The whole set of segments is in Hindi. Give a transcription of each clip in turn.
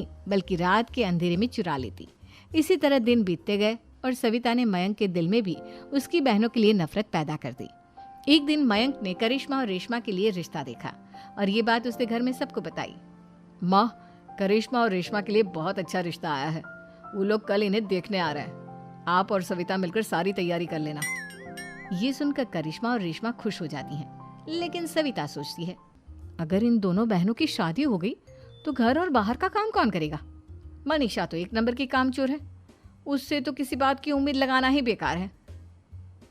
नहीं बल्कि रात के अंधेरे में चुरा लेती। इसी तरह दिन बीतते गए और सविता ने मयंक के दिल में भी उसकी बहनों के लिए नफरत पैदा कर दी। एक दिन मयंक ने करिश्मा और रेशमा के लिए रिश्ता देखा और ये बात उसने घर में सबको बताई। माँ, करिश्मा और रेशमा के लिए बहुत अच्छा रिश्ता आया है। वो लोग कल इन्हें देखने आ रहे हैं। आप और सविता मिलकर सारी तैयारी कर लेना। ये सुनकर करिश्मा और रेशमा खुश हो जाती हैं, लेकिन सविता सोचती है, अगर इन दोनों बहनों की शादी हो गई तो घर और बाहर का काम कौन करेगा? मनीषा तो एक नंबर की कामचोर है, उससे तो किसी बात की उम्मीद लगाना ही बेकार है।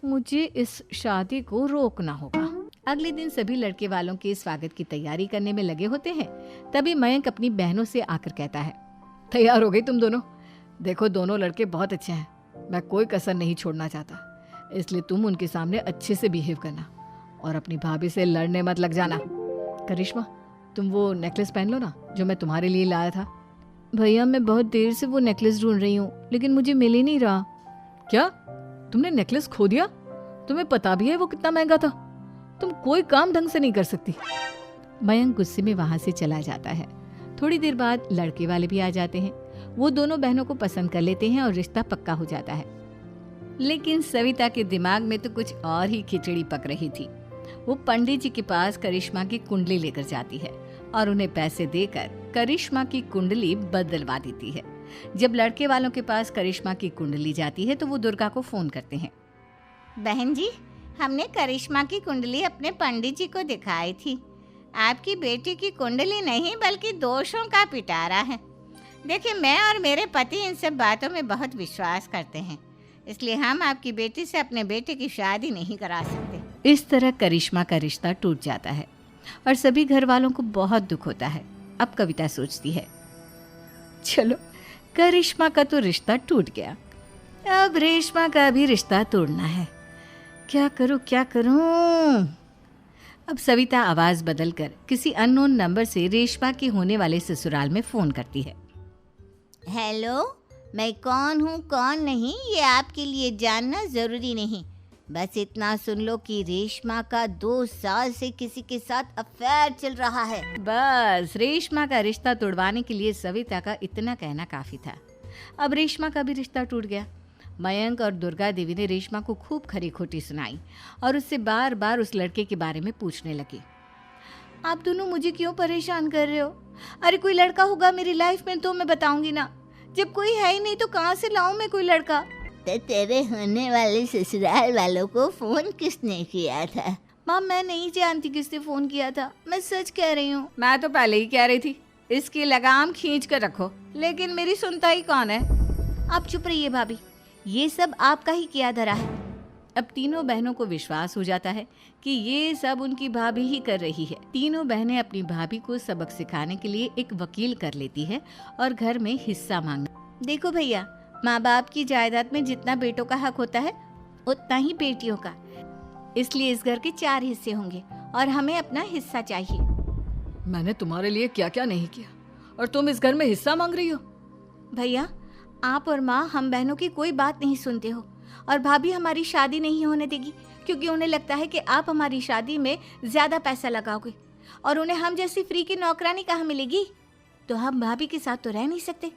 मुझे इस शादी को रोकना होगा। अगले दिन सभी लड़के वालों के स्वागत की तैयारी करने में लगे होते हैं। तभी मयंक अपनी बहनों से आकर कहता है, तैयार हो गई तुम दोनों? देखो, दोनों लड़के बहुत अच्छे हैं, मैं कोई कसर नहीं छोड़ना चाहता, इसलिए तुम उनके सामने अच्छे से बिहेव करना और अपनी भाभी से लड़ने मत लग जाना। करिश्मा, तुम वो नेकलेस पहन लो ना जो मैं तुम्हारे लिए लाया था। भैया, मैं बहुत देर से वो नेकलेस ढूंढ रही हूँ, लेकिन मुझे मिल ही नहीं रहा। क्या तुमने नेकलेस खो दिया? तुम्हें पता भी है वो कितना महंगा था? तुम कोई काम ढंग से नहीं कर सकती। मयंक गुस्से में वहां से चला जाता है। थोड़ी देर बाद लड़के वाले भी आ जाते हैं। वो दोनों बहनों को पसंद कर लेते हैं और रिश्ता पक्का हो जाता है। लेकिन सविता के दिमाग में तो कुछ और ही खिचड़ी पक रही थी। वो पंडित जी के पास करिश्मा की कुंडली लेकर जाती है और उन्हें पैसे देकर करिश्मा की कुंडली बदलवा देती है। जब लड़के वालों के पास करिश्मा की कुंडली जाती है तो वो दुर्गा को फोन करते हैं। बहन जी, हमने करिश्मा की कुंडली अपने पंडित जी को दिखाई थी। आपकी बेटी की कुंडली नहीं बल्कि दोषों का पिटारा है। देखिए, मैं और मेरे पति इन सब बातों में बहुत विश्वास करते हैं, इसलिए हम आपकी बेटी से अपने बेटे की शादी नहीं करा सकते। इस तरह करिश्मा का रिश्ता टूट जाता है और सभी घर वालों को बहुत दुख होता है। अब कविता सोचती है, चलो करिश्मा का तो रिश्ता टूट गया, अब रेशमा का भी रिश्ता तोड़ना है। क्या करूं? अब सविता आवाज बदलकर किसी अननोन नंबर से रेशमा के होने वाले ससुराल में फोन करती है। हेलो, मैं कौन हूँ कौन नहीं ये आपके लिए जानना ज़रूरी नहीं। बस इतना सुन लो कि रेशमा का 2 साल से किसी के साथ अफेयर चल रहा है। बस रेशमा का रिश्ता तोड़वाने के लिए सविता का इतना कहना काफी था। अब रेशमा का भी रिश्ता टूट गया। मयंक और दुर्गा देवी ने रेशमा को खूब खरी खोटी सुनाई और उससे बार बार उस लड़के के बारे में पूछने लगी। आप दोनों मुझे क्यों परेशान कर रहे हो? अरे कोई लड़का होगा मेरी लाइफ में तो मैं बताऊंगी ना, जब कोई है ही नहीं तो कहाँ से लाऊं मैं कोई लड़का? तो तेरे होने वाले ससुराल वालों को फोन किसने किया था? माँ, मैं नहीं जानती किसने फोन किया था, मैं सच कह रही हूँ। मैं तो पहले ही कह रही थी इसकी लगाम खींच कर रखो, लेकिन मेरी सुनता ही कौन है। आप चुप रहिए भाभी, ये सब आपका ही किया धरा है। अब तीनों बहनों को विश्वास हो जाता है कि ये सब उनकी भाभी ही कर रही है। तीनों बहनें अपनी भाभी को सबक सिखाने के लिए एक वकील कर लेती है और घर में हिस्सा मांगना। देखो भैया, माँ बाप की जायदाद में जितना बेटों का हक होता है उतना ही बेटियों का, इसलिए इस घर के 4 हिस्से होंगे और हमें अपना हिस्सा चाहिए। मैंने तुम्हारे लिए क्या क्या नहीं किया और तुम इस घर में हिस्सा मांग रही हो? भैया, आप और माँ हम बहनों की कोई बात नहीं सुनते हो और भाभी हमारी शादी नहीं होने देगी क्योंकि उन्हें लगता है कि आप हमारी शादी में ज्यादा पैसा लगाओगे और उन्हें हम जैसी फ्री की नौकरानी कहाँ मिलेगी। तो हम भाभी के साथ तो रह नहीं सकते,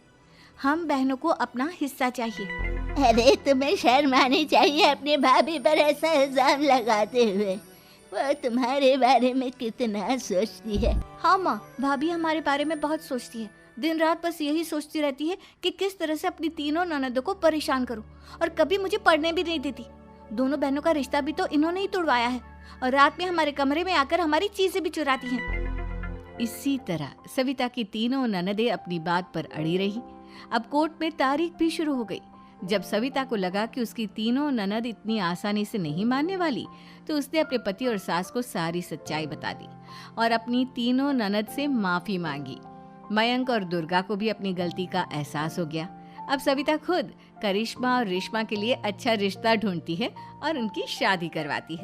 हम बहनों को अपना हिस्सा चाहिए। अरे तुम्हें शर्म आनी चाहिए अपने भाभी पर ऐसा इल्जाम लगाते हुए। वो तुम्हारे बारे में कितना सोचती है। हाँ माँ, भाभी हमारे बारे में बहुत सोचती है। दिन रात बस यही सोचती रहती है कि किस तरह से अपनी तीनों ननदों को परेशान करूं और कभी मुझे पढ़ने भी नहीं देती। दोनों बहनों का रिश्ता भी तो इन्होंने ही तोड़वाया है और रात में हमारे कमरे में आकर हमारी चीजें भी चुराती हैं। इसी तरह सविता की तीनों ननदें अपनी बात पर अड़ी रही। अब कोर्ट में तारीख भी शुरू हो गई। जब सविता को लगा कि उसकी तीनों ननद इतनी आसानी से नहीं मानने वाली, तो उसने अपने पति और सास को सारी सच्चाई बता दी और अपनी तीनों ननद से माफी मांगी। मयंक और दुर्गा को भी अपनी गलती का एहसास हो गया। अब सविता खुद करिश्मा और रेशमा के लिए अच्छा रिश्ता ढूंढती है और उनकी शादी करवाती है।